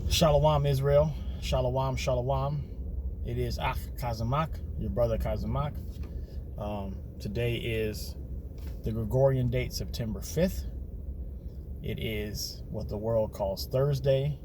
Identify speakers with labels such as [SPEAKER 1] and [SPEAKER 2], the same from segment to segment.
[SPEAKER 1] Shalom Israel, Shalom, Shalom. It is Ach Kazamak, your brother Kazamak. Today is the Gregorian date, September 5th. It is what the world calls Thursday.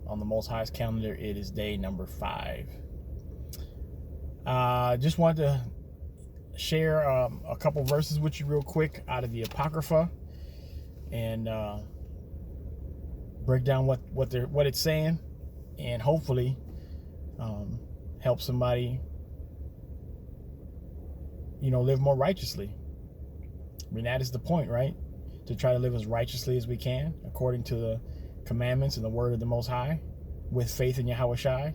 [SPEAKER 1] On the Most High's calendar, it is day number 5. Just wanted to share a couple verses with you real quick out of the Apocrypha and break down what it's saying, and hopefully help somebody live more righteously. I mean, that is the point, right? To try to live as righteously as we can according to the commandments and the word of the Most High, with faith in Yahweh Shai,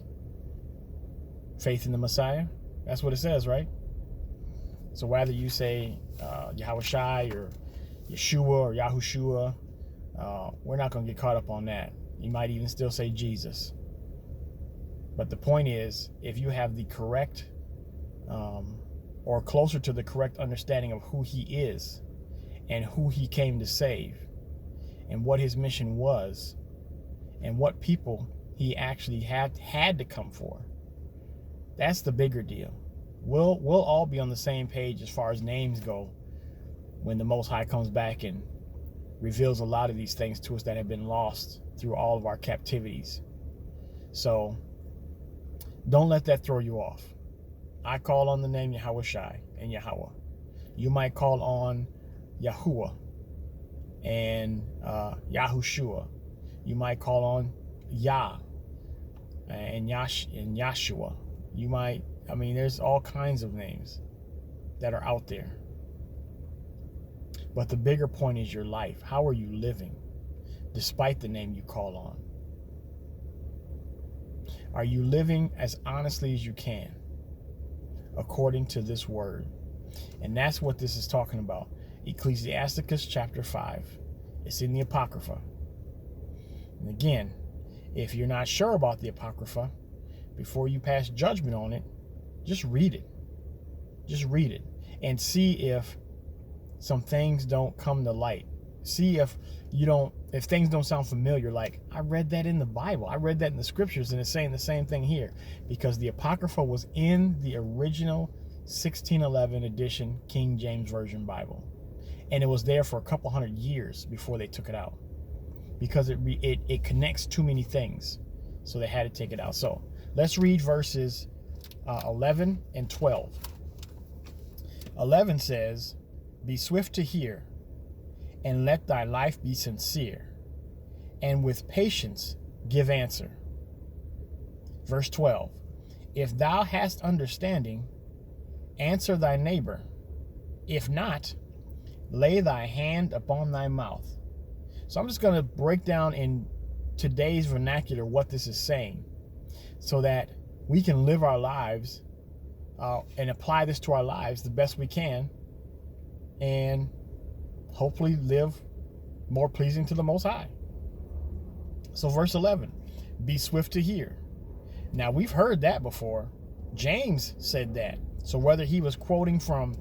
[SPEAKER 1] faith in the Messiah. That's what it says, right? So whether you say Yahweh Shai or Yeshua or Yahushua, we're not going to get caught up on that. You might even still say Jesus. But the point is, if you have the correct or closer to the correct understanding of who he is and who he came to save and what his mission was and what people he actually had to come for, that's the bigger deal. We'll all be on the same page as far as names go when the Most High comes back and reveals a lot of these things to us that have been lost through all of our captivities. So don't let that throw you off. I call on the name Yahweh Shai and Yahweh. You might call on Yahuwah and Yahushua. You might call on Yah and Yahshua. You might, there's all kinds of names that are out there. But the bigger point is your life. How are you living despite the name you call on? Are you living as honestly as you can according to this word? And that's what this is talking about. Ecclesiasticus chapter 5. It's in the Apocrypha. And again, if you're not sure about the Apocrypha, before you pass judgment on it, just read it. Just read it and see if some things don't come to light. See if things don't sound familiar, like, I read that in the Bible, I read that in the scriptures, and it's saying the same thing here, because the Apocrypha was in the original 1611 edition King James Version Bible, and it was there for a couple hundred years before they took it out, because it connects too many things, so they had to take it out. So let's read verses 11 and 12. 11 says, "Be swift to hear, and let thy life be sincere, and with patience give answer." Verse 12, "If thou hast understanding, answer thy neighbor. If not, lay thy hand upon thy mouth." So I'm just going to break down in today's vernacular what this is saying, so that we can live our lives and apply this to our lives the best we can, and hopefully live more pleasing to the Most High. So verse 11, "Be swift to hear." Now, we've heard that before. James said that. So whether he was quoting from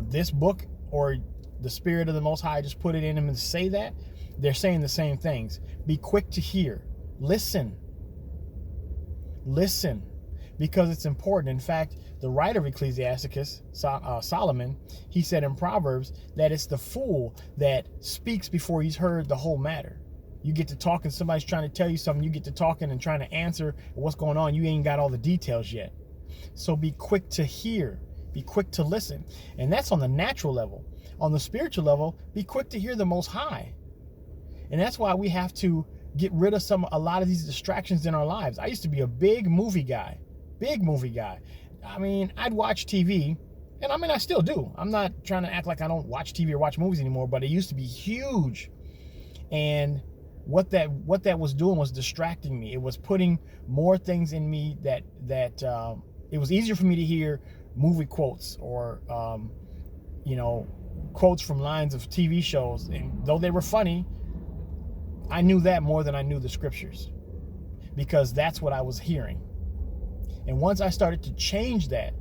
[SPEAKER 1] this book or the Spirit of the Most High just put it in him and say that, they're saying the same things. Be quick to hear. Listen. Listen. Because it's important. In fact, the writer of Ecclesiasticus, Solomon, he said in Proverbs that it's the fool that speaks before he's heard the whole matter. You get to talking, somebody's trying to tell you something, you get to talking and trying to answer what's going on, you ain't got all the details yet. So be quick to hear, be quick to listen. And that's on the natural level. On the spiritual level, be quick to hear the Most High. And that's why we have to get rid of a lot of these distractions in our lives. I used to be a big movie guy. I'd watch TV, and I still do. I'm not trying to act like I don't watch TV or watch movies anymore, but it used to be huge. And what that was doing was distracting me. It was putting more things in me that it was easier for me to hear movie quotes or quotes from lines of TV shows. And though they were funny, I knew that more than I knew the scriptures, because that's what I was hearing. And once I started to change that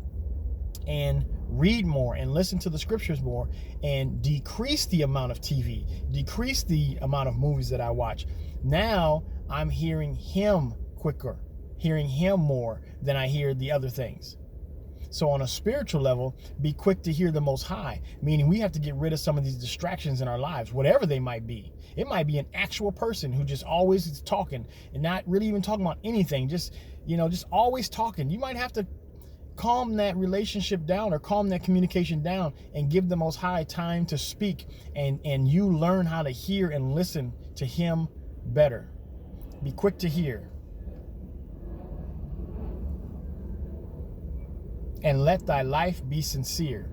[SPEAKER 1] and read more and listen to the scriptures more and decrease the amount of TV, decrease the amount of movies that I watch, now I'm hearing him quicker, hearing him more than I hear the other things. So on a spiritual level, be quick to hear the Most High, meaning we have to get rid of some of these distractions in our lives, whatever they might be. It might be an actual person who just always is talking and not really even talking about anything, just always talking. You might have to calm that relationship down or calm that communication down and give the Most High time to speak, and you learn how to hear and listen to him better. Be quick to hear. And let thy life be sincere.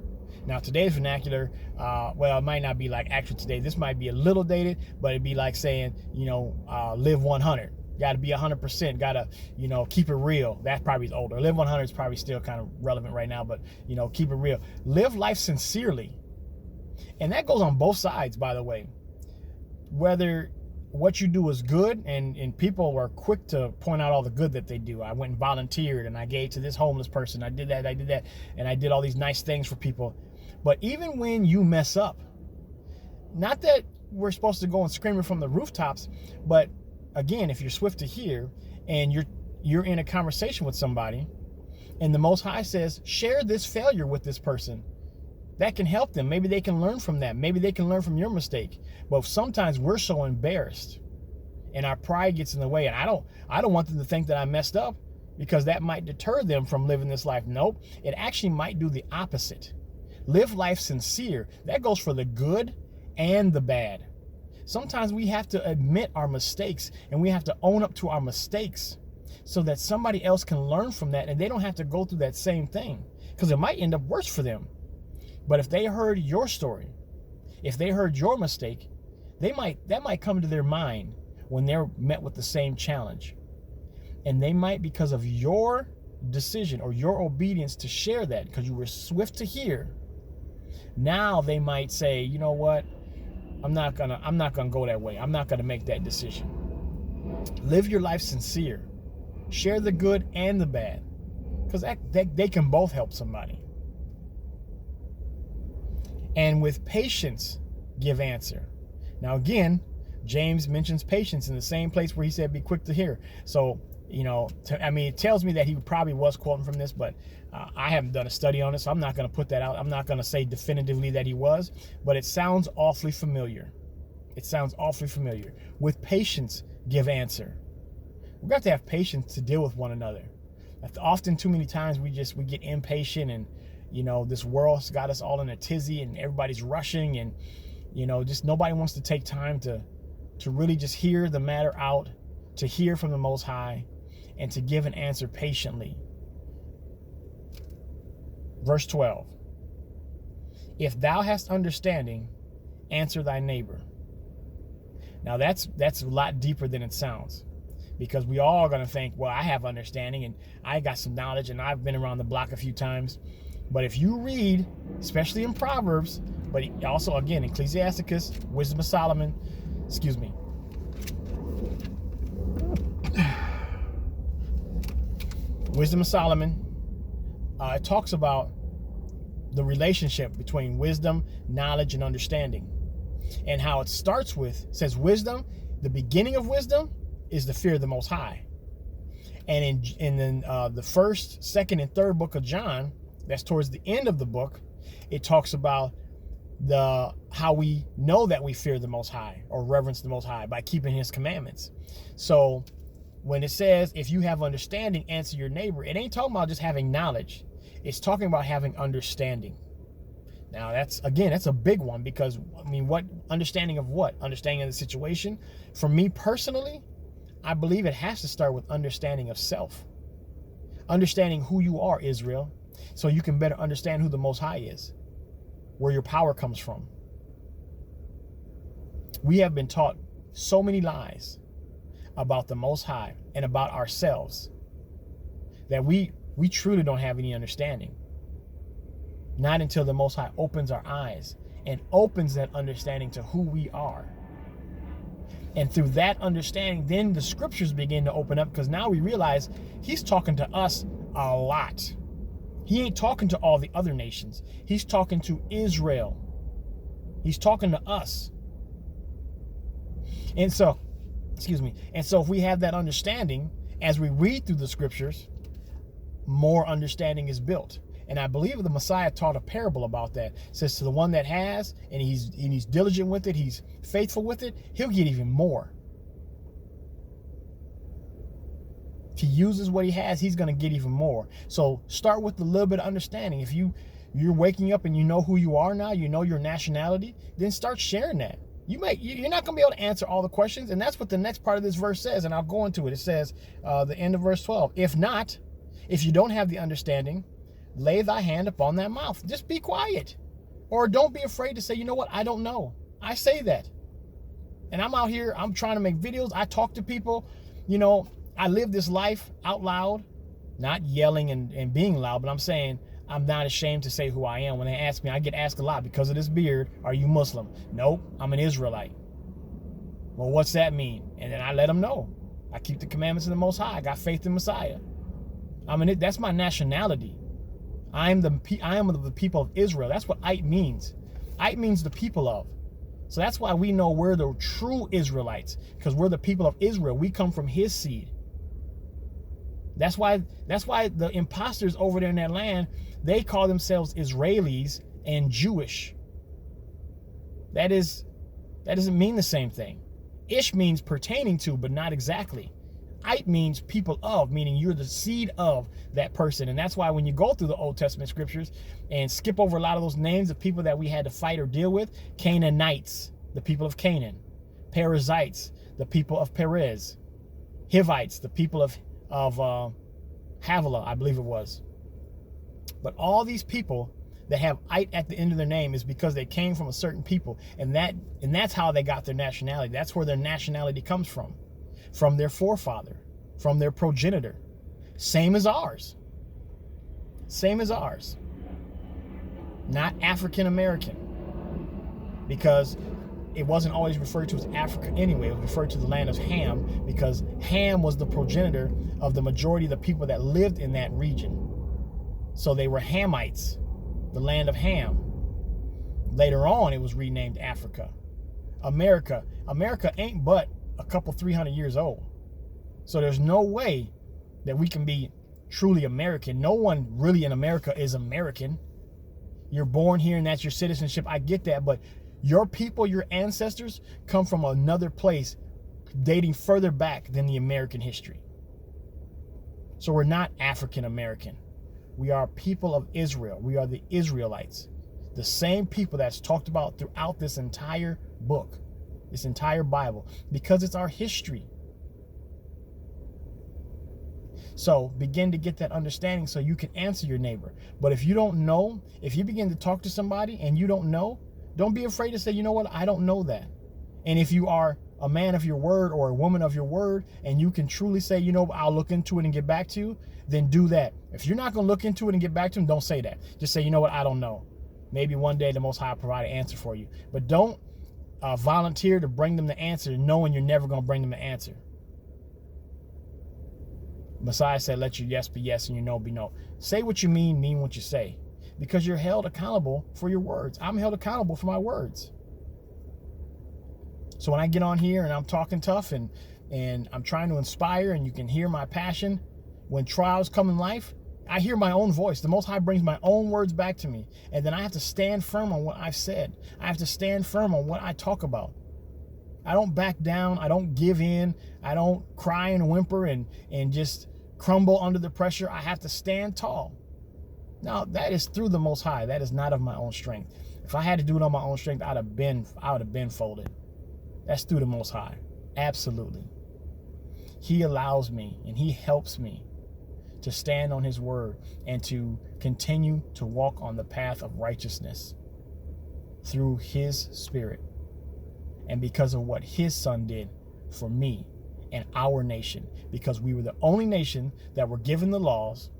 [SPEAKER 1] Now, today's vernacular, it might not be like actual today. This might be a little dated, but it'd be like saying, live 100. Got to be 100%. Got to, keep it real. That probably is older. Live 100 is probably still kind of relevant right now, but, keep it real. Live life sincerely. And that goes on both sides, by the way. Whether what you do is good, and people are quick to point out all the good that they do. I went and volunteered, and I gave to this homeless person. I did that, and I did all these nice things for people. But even when you mess up, not that we're supposed to go and scream it from the rooftops, but again, if you're swift to hear and you're in a conversation with somebody, and the Most High says, share this failure with this person. That can help them. Maybe they can learn from that. Maybe they can learn from your mistake. But sometimes we're so embarrassed and our pride gets in the way. And I don't want them to think that I messed up, because that might deter them from living this life. Nope. It actually might do the opposite. Live life sincere. That goes for the good and the bad. Sometimes we have to admit our mistakes, and we have to own up to our mistakes so that somebody else can learn from that, and they don't have to go through that same thing, because it might end up worse for them. But if they heard your story, if they heard your mistake, that might come to their mind when they're met with the same challenge. And they might, because of your decision or your obedience to share that, because you were swift to hear, now they might say, you know what? I'm not gonna go that way. I'm not gonna make that decision. Live your life sincere. Share the good and the bad, because they can both help somebody. And with patience, give answer. Now again, James mentions patience in the same place where he said, be quick to hear. So, it tells me that he probably was quoting from this, but I haven't done a study on it, so I'm not going to put that out. I'm not going to say definitively that he was, but it sounds awfully familiar. It sounds awfully familiar. With patience, give answer. We've got to have patience to deal with one another. Often, too many times, we get impatient, and this world's got us all in a tizzy, and everybody's rushing, and just nobody wants to take time to really just hear the matter out, to hear from the Most High, and to give an answer patiently. Verse 12. If thou hast understanding, answer thy neighbor. Now that's a lot deeper than it sounds, because we all are going to think, well, I have understanding and I got some knowledge and I've been around the block a few times. But if you read, especially in Proverbs, but also, again, Ecclesiasticus, Wisdom of Solomon, Wisdom of Solomon, it talks about the relationship between wisdom, knowledge, and understanding. And how it starts with, says wisdom, the beginning of wisdom is the fear of the Most High. And in the first, second, and third book of John, that's towards the end of the book, it talks about how we know that we fear the Most High or reverence the Most High by keeping his commandments. So when it says, if you have understanding, answer your neighbor, it ain't talking about just having knowledge. It's talking about having understanding. Now that's a big one, because what understanding of what? Understanding of the situation? For me personally, I believe it has to start with understanding of self. Understanding who you are, Israel, so you can better understand who the Most High is, where your power comes from. We have been taught so many lies about the Most High and about ourselves that we truly don't have any understanding. Not until the Most High opens our eyes and opens that understanding to who we are. And through that understanding, then the scriptures begin to open up, because now we realize he's talking to us a lot. He ain't talking to all the other nations. He's talking to Israel. He's talking to us. And so Excuse me. And so if we have that understanding, as we read through the scriptures, more understanding is built. And I believe the Messiah taught a parable about that. It says to the one that has, and he's diligent with it, he's faithful with it, he'll get even more. If he uses what he has, he's going to get even more. So start with a little bit of understanding. If you're waking up and you know who you are now, you know your nationality, then start sharing that. You're not going to be able to answer all the questions, and that's what the next part of this verse says, and I'll go into it. It says, the end of verse 12, if not, if you don't have the understanding, lay thy hand upon that mouth. Just be quiet. Or don't be afraid to say, you know what, I don't know. I say that. And I'm out here, I'm trying to make videos. I talk to people. You know, I live this life out loud, not yelling and being loud, but I'm saying I'm not ashamed to say who I am. When they ask me, I get asked a lot because of this beard, are you Muslim? Nope, I'm an Israelite. Well, what's that mean? And then I let them know. I keep the commandments of the Most High. I got faith in Messiah. That's my nationality. I am of the people of Israel. That's what Ait means. Ait means the people of. So that's why we know we're the true Israelites, because we're the people of Israel. We come from his seed. That's why the imposters over there in that land, they call themselves Israelis and Jewish. That doesn't mean the same thing. Ish means pertaining to, but not exactly. Ait means people of, meaning you're the seed of that person. And that's why when you go through the Old Testament scriptures and skip over a lot of those names of people that we had to fight or deal with, Canaanites, the people of Canaan, Perizzites, the people of Perez, Hivites, the people of Havilah, I believe it was. But all these people that have Ait at the end of their name is because they came from a certain people, and that's how they got their nationality. That's where their nationality comes from their forefather, from their progenitor. Same as ours. Same as ours. Not African American, because it wasn't always referred to as Africa anyway. It was referred to the land of Ham, because Ham was the progenitor of the majority of the people that lived in that region. So they were Hamites, the land of Ham. Later on, it was renamed Africa. America ain't but a couple 300 years old. So there's no way that we can be truly American. No one really in America is American. You're born here and that's your citizenship. I get that, but your people, your ancestors come from another place dating further back than the American history. So we're not African American. We are people of Israel. We are the Israelites. The same people that's talked about throughout this entire book, this entire Bible, because it's our history. So begin to get that understanding so you can answer your neighbor. But if you don't know, if you begin to talk to somebody and you don't know, don't be afraid to say, you know what, I don't know that. And if you are a man of your word or a woman of your word, and you can truly say, you know, I'll look into it and get back to you, then do that. If you're not going to look into it and get back to them, don't say that. Just say, you know what, I don't know. Maybe one day the Most High will provide an answer for you. But don't volunteer to bring them the answer knowing you're never going to bring them the answer. Messiah said, let your yes be yes and your no be no. Say what you mean what you say. Because you're held accountable for your words. I'm held accountable for my words. So when I get on here and I'm talking tough and I'm trying to inspire, and you can hear my passion, when trials come in life, I hear my own voice. The Most High brings my own words back to me. And then I have to stand firm on what I've said. I have to stand firm on what I talk about. I don't back down. I don't give in. I don't cry and whimper and just crumble under the pressure. I have to stand tall. Now, that is through the Most High. That is not of my own strength. If I had to do it on my own strength, I would have been folded. That's through the Most High. Absolutely. He allows me and he helps me to stand on his word and to continue to walk on the path of righteousness through his spirit. And because of what his son did for me and our nation, because we were the only nation that were given the laws.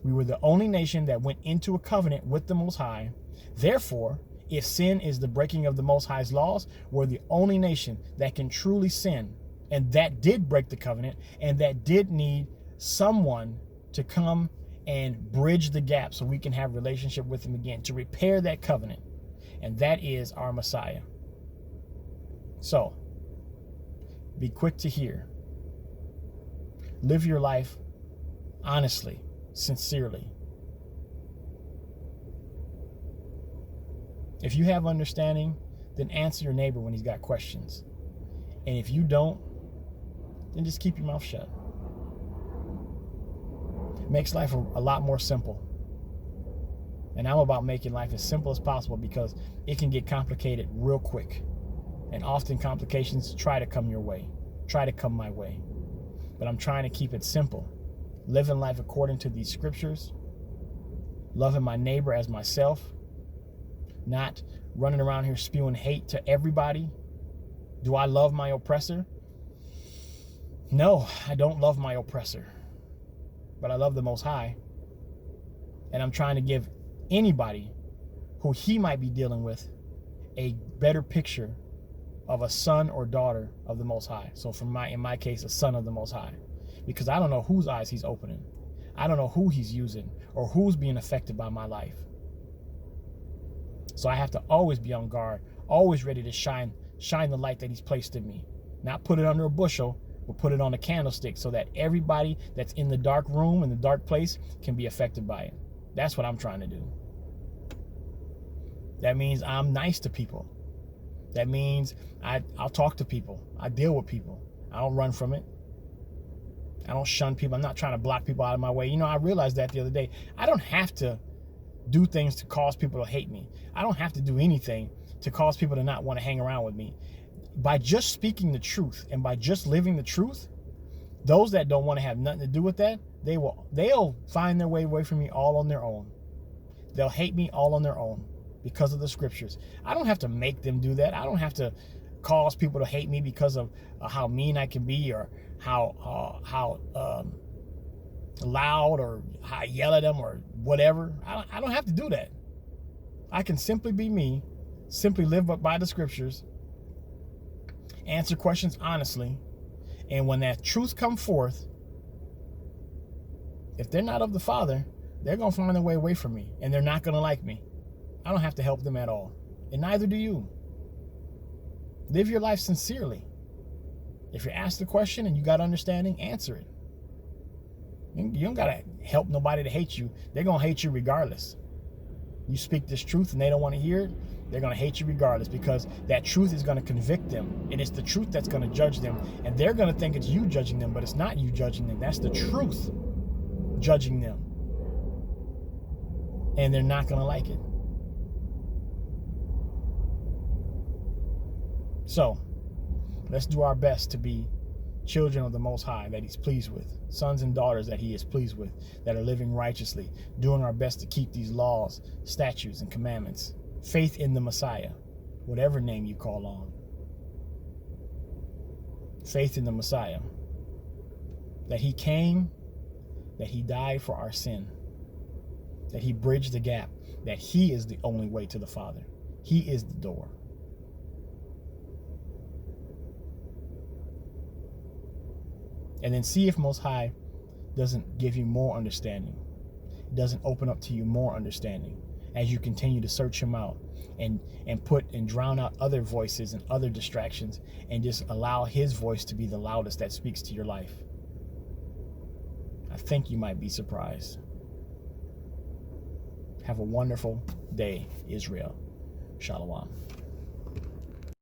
[SPEAKER 1] We were the only nation that went into a covenant with the Most High. Therefore, if sin is the breaking of the Most High's laws, we're the only nation that can truly sin. And that did break the covenant, and that did need someone to come and bridge the gap so we can have a relationship with him again, to repair that covenant. And that is our Messiah. So, Be quick to hear. Live your life honestly, sincerely. If you have understanding, then answer your neighbor when he's got questions. And if you don't, then just keep your mouth shut. It makes life a lot more simple. And I'm about making life as simple as possible because it can get complicated real quick. And often complications try to come your way, try to come my way. But I'm trying to keep it simple. Living life according to these scriptures, loving my neighbor as myself, not running around here spewing hate to everybody. Do I love my oppressor? No, I don't love my oppressor, but I love the Most High. And I'm trying to give anybody who he might be dealing with a better picture of a son or daughter of the Most High. So in my case, a son of the Most High, because I don't know whose eyes he's opening. I don't know who he's using or who's being affected by my life. So I have to always be on guard, always ready to shine the light that he's placed in me. Not put it under a bushel, but put it on a candlestick so that everybody that's in the dark room, in the dark place, can be affected by it. That's what I'm trying to do. That means I'm nice to people. That means I'll talk to people. I deal with people. I don't run from it. I don't shun people. I'm not trying to block people out of my way. You know, I realized that the other day. I don't have to do things to cause people to hate me. I don't have to do anything to cause people to not want to hang around with me. By just speaking the truth and by just living the truth, those that don't want to have nothing to do with that, they'll find their way away from me all on their own. They'll hate me all on their own because of the scriptures. I don't have to make them do that. I don't have to cause people to hate me because of how mean I can be or how loud or how I yell at them or whatever. I don't have to do that. I can simply be me, simply live by the scriptures, answer questions honestly, and when that truth comes forth, if they're not of the Father, they're going to find their way away from me, and they're not going to like me. I don't have to help them at all, and neither do you. Live your life sincerely. If you're asked a question and you got understanding, answer it. You don't got to help nobody to hate you. They're going to hate you regardless. You speak this truth and they don't want to hear it, they're going to hate you regardless, because that truth is going to convict them. And it's the truth that's going to judge them. And they're going to think it's you judging them, but it's not you judging them. That's the truth judging them. And they're not going to like it. So, let's do our best to be children of the Most High that he's pleased with, sons and daughters that he is pleased with, that are living righteously, doing our best to keep these laws, statutes, and commandments, faith in the Messiah, whatever name you call on. Faith in the Messiah, that he came, that he died for our sin, that he bridged the gap, that he is the only way to the Father. He is the door. And then see if Most High doesn't give you more understanding, doesn't open up to you more understanding as you continue to search him out and put and drown out other voices and other distractions and just allow his voice to be the loudest that speaks to your life. I think you might be surprised. Have a wonderful day, Israel. Shalom.